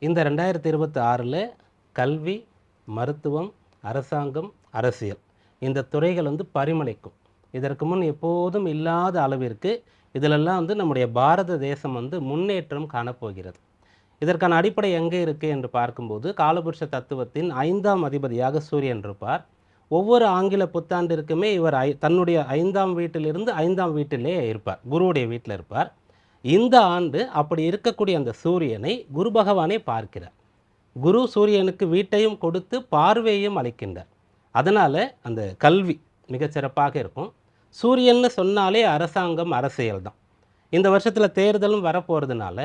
இந்த 2026ல் கல்வி, மருத்துவம், அரசாங்கம், அரசியல் இந்த துறைகள் பரிமளிக்கும். இதற்கு முன் எப்போதும் இல்லாத அளவிற்கு இதிலெல்லாம் நம்முடைய பாரத தேசம் முன்னேற்றம் காணப்போகிறது. இதற்கான அடிப்படை எங்கே இருக்குது என்று பார்க்கும்போது, காலபுருஷ தத்துவத்தின் 5ஆம் அதிபதியாக சூரியன் இருப்பார். ஒவ்வொரு ஆங்கில புத்தாண்டிற்குமே இவர் தன்னுடைய 5ஆம் வீட்டிலிருந்து 5ஆம் வீட்டிலே இருப்பார். குருவுடைய வீட்டில் இருப்பார். இந்த ஆண்டு அப்படி இருக்கக்கூடிய அந்த சூரியனை குரு பகவானே பார்க்கிறார். குரு சூரியனுக்கு வீட்டையும் கொடுத்து பார்வையையும் அளிக்கின்றார். அதனால் அந்த கல்வி மிகச்சிறப்பாக இருக்கும். சூரியன்னு சொன்னாலே அரசாங்கம், அரசியல் தான். இந்த வருஷத்தில் தேர்தலும் வரப்போகிறதுனால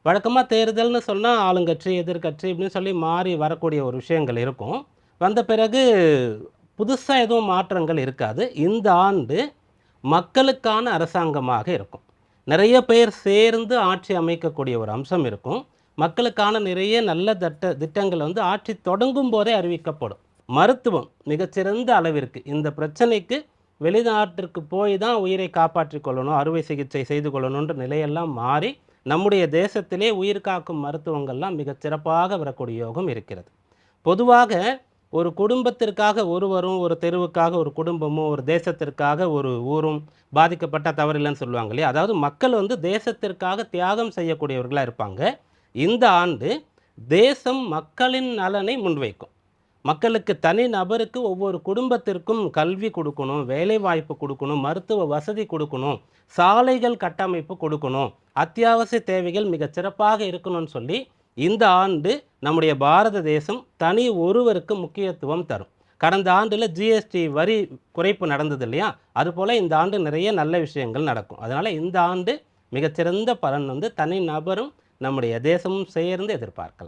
வழக்கமாக தேர்தல்னு சொன்னால் ஆளுங்கட்சி, எதிர்கட்சி இப்படின்னு சொல்லி மாறி வரக்கூடிய ஒரு விஷயங்கள் இருக்கும். வந்த பிறகு புதுசாக எதுவும் மாற்றங்கள் இருக்காது. இந்த ஆண்டு மக்களுக்கான அரசாங்கமாக இருக்கும். நிறைய பேர் சேர்ந்து ஆட்சி அமைக்கக்கூடிய ஒரு அம்சம் இருக்கும். மக்களுக்கான நிறைய நல்ல திட்டங்கள் ஆட்சி தொடங்கும் போதே அறிவிக்கப்படும். மருத்துவம் மிகச்சிறந்த அளவிற்கு இந்த பிரச்சனைக்கு வெளிநாட்டிற்கு போய் தான் உயிரை காப்பாற்றி கொள்ளணும், அறுவை சிகிச்சை செய்து கொள்ளணுன்ற நிலையெல்லாம் மாறி நம்முடைய தேசத்திலே உயிர் காக்கும் மருத்துவங்கள்லாம் மிகச்சிறப்பாக வரக்கூடிய யோகம் இருக்கிறது. பொதுவாக ஒரு குடும்பத்திற்காக ஒருவரும், ஒரு தெருவுக்காக ஒரு குடும்பமும், ஒரு தேசத்திற்காக ஒரு ஊரும் பாதிக்கப்பட்ட தவறில்லைன்னு சொல்லுவாங்க இல்லையா? அதாவது மக்கள் தேசத்திற்காக தியாகம் செய்யக்கூடியவர்களாக இருப்பாங்க. இந்த ஆண்டு தேசம் மக்களின் நலனை முன்வைக்கும். மக்களுக்கு, தனி நபருக்கு, ஒவ்வொரு குடும்பத்திற்கும் கல்வி கொடுக்கணும், வேலை வாய்ப்பு கொடுக்கணும், மருத்துவ வசதி கொடுக்கணும், சாலைகள் கட்டமைப்பு கொடுக்கணும், அத்தியாவசிய தேவைகள் மிகச்சிறப்பாக இருக்கணும்னு சொல்லி இந்த ஆண்டு நம்முடைய பாரத தேசம் தனி ஒருவருக்கு முக்கியத்துவம் தரும். கடந்த ஆண்டில் ஜிஎஸ்டி வரி குறைப்பு நடந்தது இல்லையா? அதுபோல் இந்த ஆண்டு நிறைய நல்ல விஷயங்கள் நடக்கும். அதனால் இந்த ஆண்டு மிகச்சிறந்த பலன் தனி நபரும் நம்முடைய தேசமும் சேர்ந்து எதிர்பார்க்கலாம்.